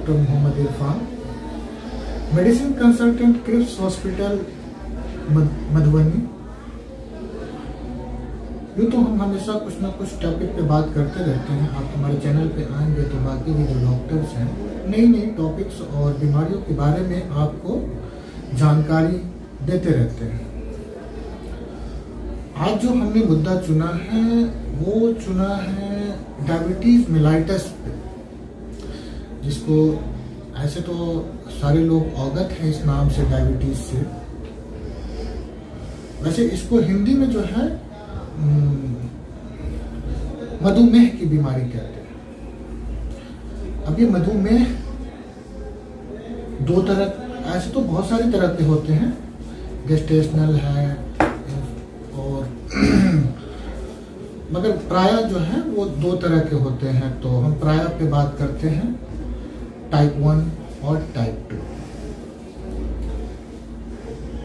Doctor Mohammad Irfan, medicine consultant Cripps hospital Madhubani. यूँ तो हम हमेशा कुछ ना कुछ टॉपिक पे बात करते रहते हैं। आप हमारे चैनल पे आएंगे तो बाकी भी जो डॉक्टर्स हैं नई नई टॉपिक्स और बीमारियों के बारे में आपको जानकारी देते रहते हैं। आज जो हमने मुद्दा चुना है वो चुना है डायबिटीज मेलाइटस पे, जिसको ऐसे तो सारे लोग अवगत हैं इस नाम से, डायबिटीज से। वैसे इसको हिंदी में जो है मधुमेह की बीमारी कहते हैं। अब ये मधुमेह दो तरह, ऐसे तो बहुत सारे तरह के होते हैं, गेस्टेशनल है और मगर प्रायः जो है वो दो तरह के होते हैं। तो हम प्रायः पे बात करते हैं, टाइप 1 और टाइप 2।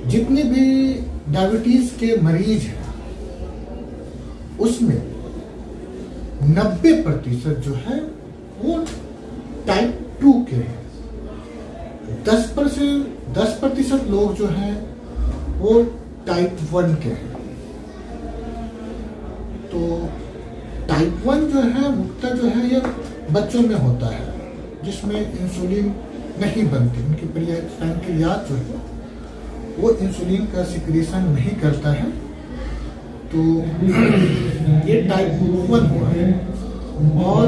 जितने भी डायबिटीज के मरीज हैं उसमें 90% जो है वो टाइप 2 के हैं। 10% लोग जो हैं वो टाइप 1 के हैं। तो टाइप 1 जो है मुख्यतः जो है ये बच्चों में होता है, जिसमें इंसुलिन नहीं बनती। उनकी पैंक्रियाज जो है वो इंसुलिन का सिक्रीशन नहीं करता है। तो ये टाइप 1 हुआ है। और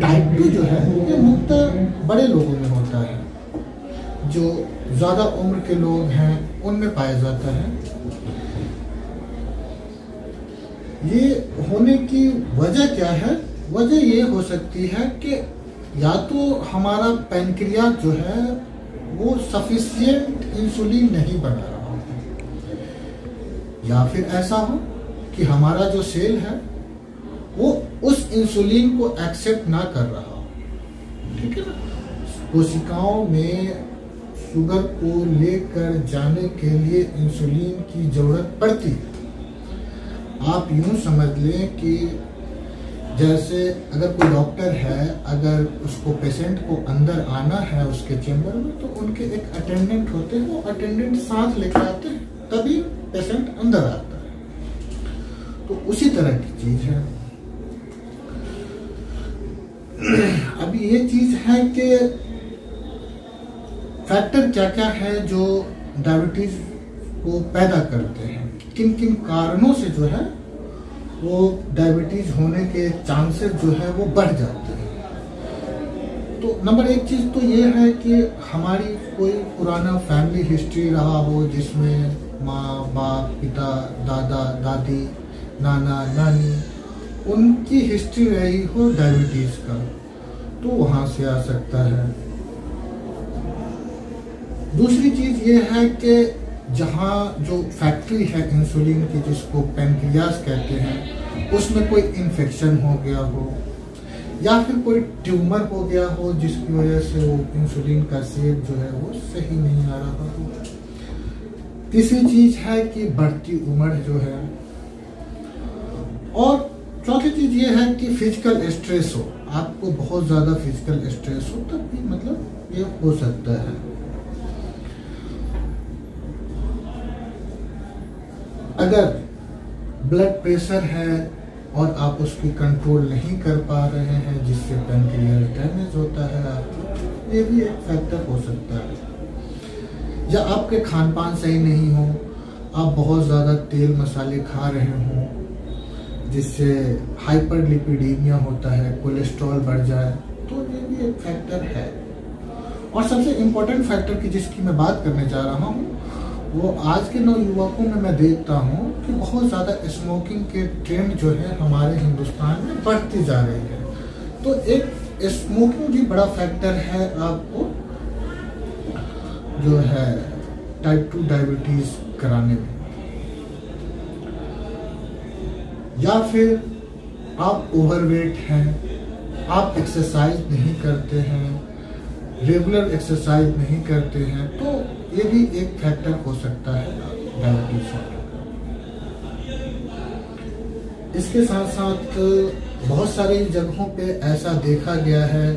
टाइप 2 जो है ये मुख्यतः बड़े लोगों में होता है, जो ज़्यादा उम्र के लोग हैं उनमें पाया जाता है। ये होने की वजह क्या है? वजह ये हो सकती है कि या तो हमारा पैंक्रियाज जो है वो सफिशिएंट इंसुलिन नहीं बना रहा हो, या फिर ऐसा हो कि हमारा जो सेल है वो उस इंसुलिन को एक्सेप्ट ना कर रहा हो। ठीक है ना? कोशिकाओं में शुगर को लेकर जाने के लिए इंसुलिन की जरूरत पड़ती है। आप यूं समझ लें कि जैसे अगर कोई डॉक्टर है, अगर उसको पेशेंट को अंदर आना है उसके चेंबर में, तो उनके एक अटेंडेंट होते हैं, वो अटेंडेंट साथ लेकर आते हैं, तभी पेशेंट अंदर आता है। तो उसी तरह की चीज है। अब ये चीज है कि फैक्टर क्या क्या है जो डायबिटीज को पैदा करते हैं, किन किन कारणों से जो है वो डायबिटीज होने के चांसेस जो है वो बढ़ जाते हैं। तो नंबर एक चीज तो ये है कि हमारी कोई पुराना फैमिली हिस्ट्री रहा हो, जिसमें माँ बाप, पिता, दादा दादी, नाना नानी, उनकी हिस्ट्री रही हो डायबिटीज का, तो वहां से आ सकता है। दूसरी चीज ये है कि जहाँ जो फैक्ट्री है इंसुलिन की, जिसको पैंक्रियाज कहते हैं, उसमें कोई इन्फेक्शन हो गया हो, या फिर कोई ट्यूमर हो गया हो जिसकी वजह से वो इंसुलिन का सेव जो है वो सही नहीं आ रहा हो। तीसरी चीज है कि बढ़ती उम्र जो है। और चौथी चीज ये है कि फिजिकल स्ट्रेस हो, आपको बहुत ज्यादा फिजिकल स्ट्रेस हो, तब भी मतलब ये हो सकता है। अगर ब्लड प्रेशर है और आप उसकी कंट्रोल नहीं कर पा रहे हैं, जिससे पैंक्रियाज डैमेज होता है आपको, ये भी एक फैक्टर हो सकता है। या आपके खान पान सही नहीं हो, आप बहुत ज़्यादा तेल मसाले खा रहे हो, जिससे हाइपरलिपिडीमिया होता है, कोलेस्ट्रॉल बढ़ जाए, तो ये भी एक फैक्टर है। और सबसे इम्पोर्टेंट फैक्टर की जिसकी मैं बात करने जा रहा हूँ, वो आज के नौयुवकों में मैं देखता हूँ कि बहुत ज़्यादा स्मोकिंग के ट्रेंड जो है हमारे हिंदुस्तान में बढ़ती जा रही है। तो एक स्मोकिंग भी बड़ा फैक्टर है आपको जो है टाइप 2 डायबिटीज कराने में। या फिर आप ओवरवेट हैं, आप एक्सरसाइज नहीं करते हैं, रेगुलर एक्सरसाइज नहीं करते हैं, तो ये भी एक फैक्टर हो सकता है डायबिटीज का। इसके साथ साथ बहुत सारी जगहों पे ऐसा देखा गया है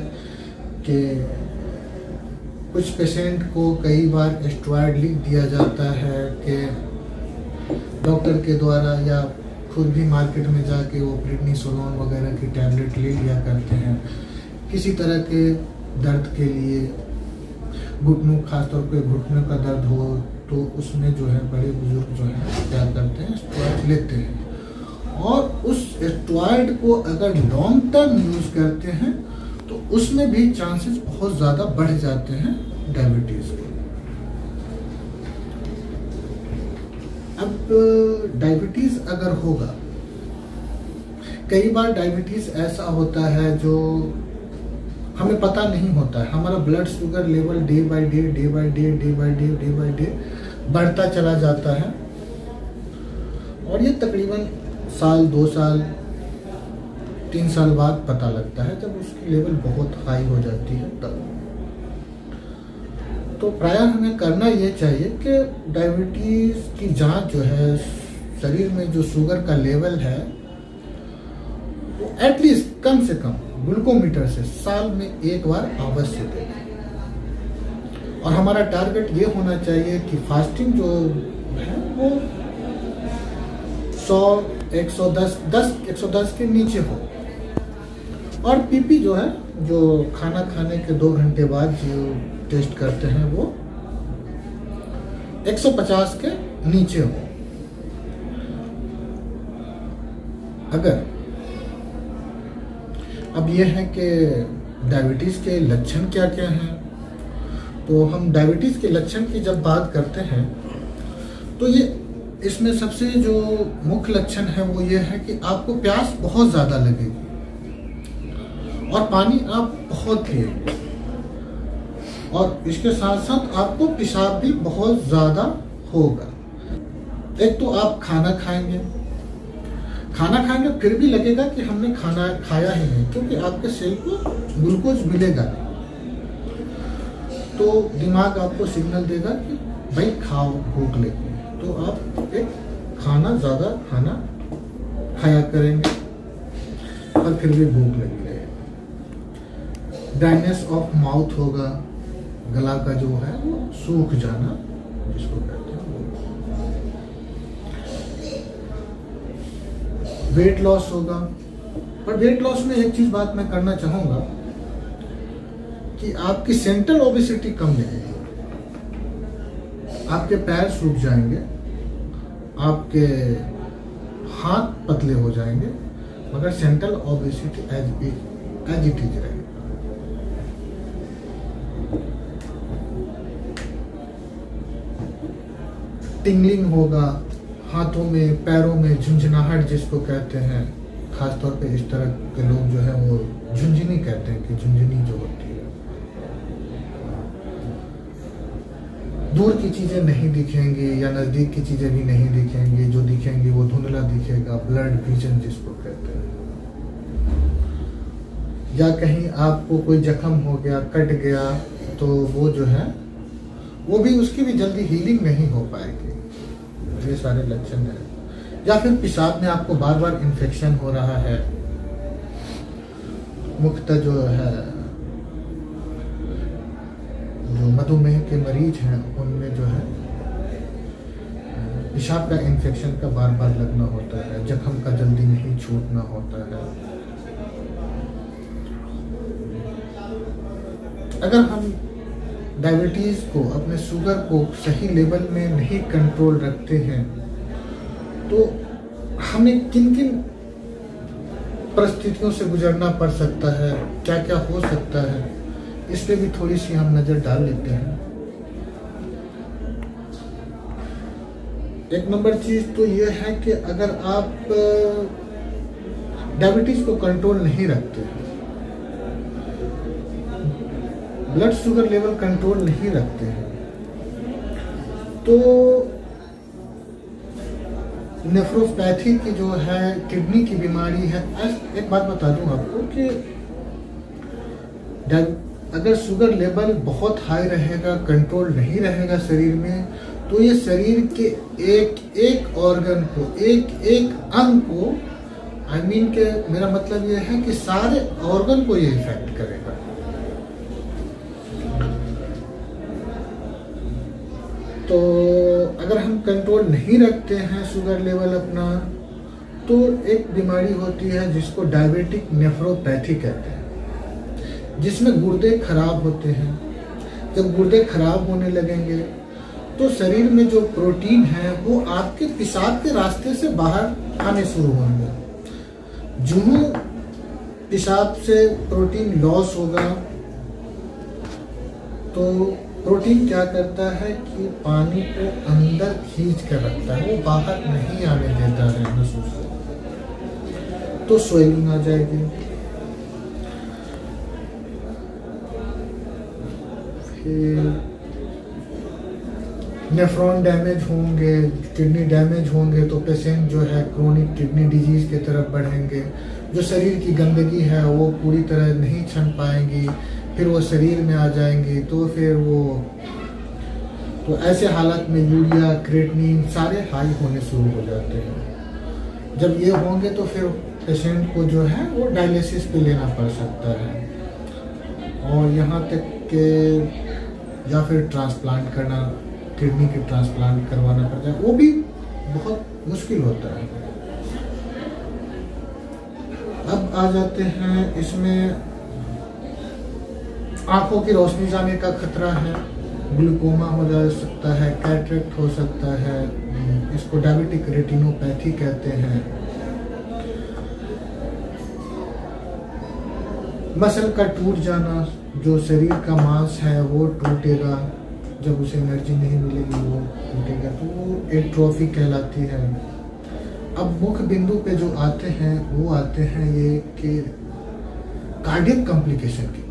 कि कुछ पेशेंट को कई बार स्टेरॉयड लिख दिया जाता है कि डॉक्टर के द्वारा, या खुद भी मार्केट में जाके वो प्रेडनिसोलोन वगैरह की टैबलेट ले लिया करते हैं किसी तरह के दर्द के लिए। घुटनों, खासतौर पे घुटनों का दर्द हो तो उसमें जो है बड़े बुजुर्ग जो है क्या करते हैं, स्टेरॉयड लेते हैं। और उस स्टेरॉयड को अगर लॉन्ग टर्म यूज करते हैं तो उसमें भी चांसेस बहुत ज़्यादा बढ़ जाते हैं डायबिटीज़ के। अब डायबिटीज़ अगर होगा, कई बार डायबिटीज़ ऐसा होता है जो हमें पता नहीं होता है। हमारा blood sugar level day by day बढ़ता चला जाता है, और ये तकरीबन साल, 2 साल, 3 साल बाद पता लगता है, जब उसकी लेवल बहुत हाई हो जाती है तब। तो प्रायः हमें करना ये चाहिए कि डायबिटीज़ की जांच जो है, शरीर में जो शुगर का लेवल है वो एटलीस्ट कम से कम ग्लूकोमीटर से साल में 1 बार अवश्य दें। और हमारा टारगेट ये होना चाहिए कि फास्टिंग जो है वो 100, 110 के नीचे हो। और पीपी जो है, जो खाना खाने के 2 घंटे बाद जो टेस्ट करते हैं, वो 150 के नीचे हो। अगर अब ये है कि डायबिटीज़ के लक्षण क्या क्या हैं, तो हम डायबिटीज़ के लक्षण की जब बात करते हैं तो ये इसमें सबसे जो मुख्य लक्षण है वो ये है कि आपको प्यास बहुत ज़्यादा लगेगी और पानी आप बहुत पिएंगे, और इसके साथ साथ आपको पेशाब भी बहुत ज़्यादा होगा। एक तो आप खाना खाएंगे फिर भी लगेगा कि हमने खाना खाया ही नहीं, क्योंकि आपके सेल को ग्लूकोज मिलेगा नहीं। तो दिमाग आपको सिग्नल देगा कि भाई खाओ, भूख लगी है, तो आप एक ज़्यादा खाना खाया करेंगे और फिर भी भूख लगी रहेगी। ड्राइनेस ऑफ माउथ होगा, गला का जो है वो सूख जाना जिसको कहते हैं। वेट लॉस होगा, पर वेट लॉस में एक चीज बात मैं करना चाहूंगा कि आपकी सेंट्रल ओबेसिटी कम लगेगी, आपके पैर सूख जाएंगे, आपके हाथ पतले हो जाएंगे, मगर central obesity as it is रहेगी। टिंगलिंग होगा, हाथों में, पैरों में झुंझुनाहट जिसको कहते हैं। खासतौर पे इस तरह के लोग जो है वो झुंझुनी कहते हैं कि झुंझुनी जो होती है। दूर की चीजें नहीं दिखेंगी या नजदीक की चीजें भी नहीं दिखेंगी, जो दिखेंगी वो धुंधला दिखेगा, ब्लड विजन जिसको कहते हैं। या कहीं आपको कोई जख्म हो गया, कट गया, तो वो जो है वो भी, उसकी भी जल्दी हीलिंग नहीं हो पाएगी। ये सारे लक्षण हैं। या फिर पेशाब में आपको बार बार इन्फेक्शन हो रहा है। मुख्यतः जो है, जो मधुमेह के मरीज हैं उनमें जो है पेशाब का इन्फेक्शन का बार बार लगना होता है, जख्म का जल्दी नहीं छूटना होता है। अगर हम डायबिटीज़ को, अपने शुगर को सही लेवल में नहीं कंट्रोल रखते हैं तो हमें किन किन परिस्थितियों से गुजरना पड़ सकता है, क्या क्या हो सकता है, इस पे भी थोड़ी सी हम नज़र डाल लेते हैं। एक नंबर चीज़ तो ये है कि अगर आप डायबिटीज़ को कंट्रोल नहीं रखते हैं, ब्लड शुगर लेवल कंट्रोल नहीं रखते हैं, तो नेफ्रोपैथी की जो है, किडनी की बीमारी है। एक बात बता दूं आपको कि अगर शुगर लेवल बहुत हाई रहेगा, कंट्रोल नहीं रहेगा शरीर में, तो ये शरीर के एक एक ऑर्गन को, एक एक अंग को, के मेरा मतलब ये है कि सारे ऑर्गन को ये इफेक्ट करेगा। तो अगर हम कंट्रोल नहीं रखते हैं शुगर लेवल अपना, तो एक बीमारी होती है जिसको डायबिटिक नेफ्रोपैथी कहते हैं, जिसमें गुर्दे खराब होते हैं। जब गुर्दे खराब होने लगेंगे तो शरीर में जो प्रोटीन है वो आपके पेशाब के रास्ते से बाहर आने शुरू होंगे। जो पेशाब से प्रोटीन लॉस होगा तो प्रोटीन क्या करता है कि पानी को अंदर खींच कर रखता है, वो बाहर नहीं आने देता है नसों से, तो स्वेलिंग आ जाएगी। फिर नेफ्रॉन डैमेज होंगे, किडनी डैमेज होंगे, तो पेशेंट जो है क्रोनिक किडनी डिजीज की तरफ बढ़ेंगे। जो शरीर की गंदगी है वो पूरी तरह नहीं छन पाएंगी, फिर वो शरीर में आ जाएंगी, तो फिर वो तो ऐसे हालत में यूरिया क्रेटिनिन सारे हाई होने शुरू हो जाते हैं। जब ये होंगे तो फिर पेशेंट को जो है वो डायलिसिस पे लेना पड़ सकता है, और यहाँ तक के या फिर ट्रांसप्लांट करना, किडनी की ट्रांसप्लांट करवाना पड़ जाए, वो भी बहुत मुश्किल होता है। अब आ जाते हैं इसमें आंखों की रोशनी जाने का खतरा है, ग्लूकोमा हो जा सकता है, कैटरेक्ट हो सकता है, इसको डायबिटिक रेटिनोपैथी कहते हैं। मसल का टूट जाना, जो शरीर का मांस है वो टूटेगा, जब उसे एनर्जी नहीं मिलेगी वो टूटेगा, तो वो एट्रोफी कहलाती है। अब मुख्य बिंदु पे जो आते हैं वो आते हैं ये कि कार्डियक कॉम्प्लिकेशन की।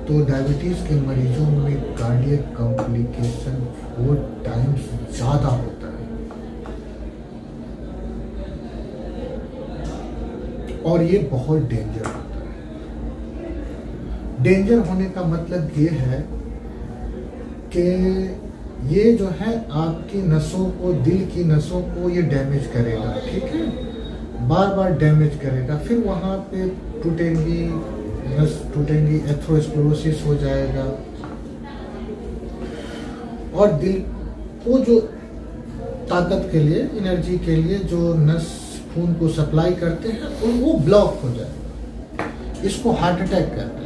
तो डायबिटीज के मरीजों में कार्डियक कॉम्प्लिकेशन 4 टाइम्स ज्यादा होता है, और ये बहुत डेंजर होता है। डेंजर होने का मतलब ये है कि ये जो है आपकी नसों को, दिल की नसों को ये डैमेज करेगा, ठीक है, बार बार डैमेज करेगा, फिर वहां पे टूटेंगी, नस टूटेंगी, एथेरोस्क्लेरोसिस हो जाएगा, और दिल को जो ताकत के लिए, एनर्जी के लिए जो नस खून को सप्लाई करते हैं और वो ब्लॉक हो जाएगा, इसको हार्ट अटैक कहते हैं।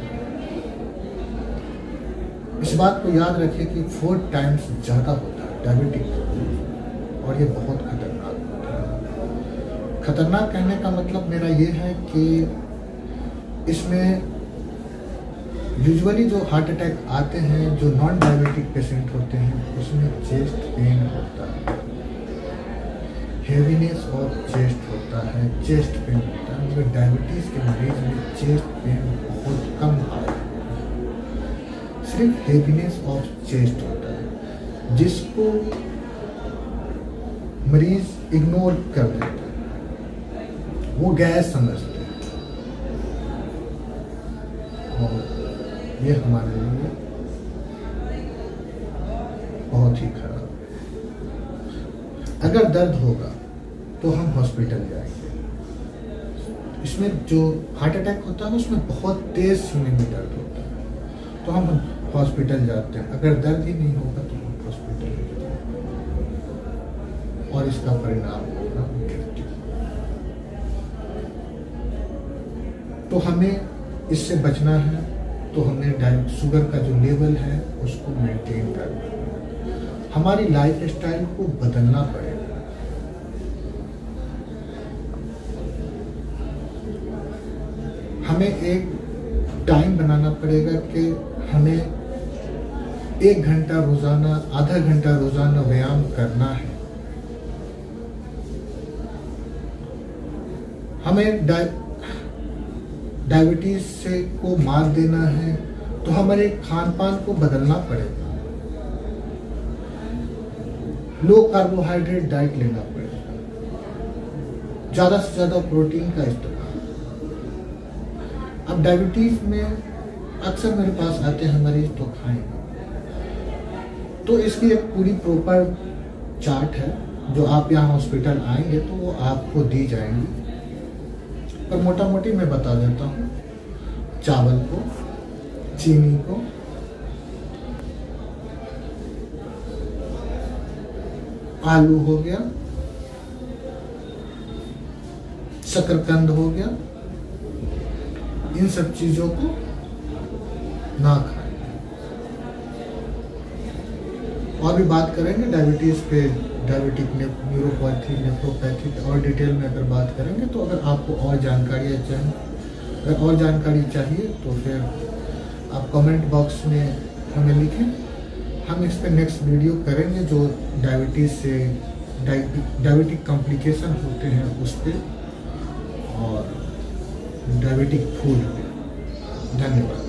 इस बात को याद रखिए कि 4 टाइम्स ज्यादा होता है डायबिटिक, और ये बहुत खतरनाक होता है। खतरनाक कहने का मतलब मेरा ये है कि इसमें यूजुअली जो हार्ट अटैक आते हैं, जो नॉन डायबिटिक पेशेंट होते हैं, उसमें चेस्ट पेन होता है, हेवीनेस ऑफ चेस्ट होता है, चेस्ट पेन होता है। मगर डायबिटीज के मरीज में चेस्ट पेन बहुत कम आता है, सिर्फ हेवीनेस ऑफ चेस्ट होता है, जिसको मरीज इग्नोर कर देता है, वो गैस समझते हैं, और ये हमारे लिए बहुत ही खराब है। अगर दर्द होगा तो हम हॉस्पिटल जाएंगे। इसमें जो हार्ट अटैक होता है उसमें बहुत तेज सीने में दर्द होता है, तो हम हॉस्पिटल जाते हैं। अगर दर्द ही नहीं होगा तो हम हॉस्पिटल नहीं जाएंगे, और इसका परिणाम होगा मृत्यु। तो हमें इससे बचना है, तो हमें शुगर का जो लेवल है उसको मेंटेन करना है, हमारी लाइफ स्टाइल को बदलना पड़ेगा। हमें एक टाइम बनाना पड़ेगा कि हमें 1 घंटा रोजाना, आधा घंटा रोजाना व्यायाम करना है। हमें डायबिटीज से को मात देना है, तो हमारे खान पान को बदलना पड़ेगा, लो कार्बोहाइड्रेट डाइट लेना पड़ेगा, ज्यादा से ज्यादा प्रोटीन का इस्तेमाल। अब डायबिटीज में अक्सर मेरे पास आते हैं मरीज, तो खाएंगे, तो इसकी एक पूरी प्रॉपर चार्ट है, जो आप यहाँ हॉस्पिटल आएंगे तो वो आपको दी जाएंगी। पर मोटा मोटी मैं बता देता हूँ, चावल को, चीनी को, आलू हो गया, शकरकंद हो गया, इन सब चीजों को ना खाएं। और भी बात करेंगे डायबिटीज पे, डायबिटिक न्यूरोपैथी, नेफ्रोपैथी और डिटेल में अगर बात करेंगे। तो अगर आपको और जानकारी चाहिए तो फिर आप कमेंट बॉक्स में हमें लिखें, हम इस पर नेक्स्ट वीडियो करेंगे जो डायबिटीज से डायबिटिक कॉम्प्लिकेशन होते हैं उस पर और डायबिटिक फूड पे। धन्यवाद।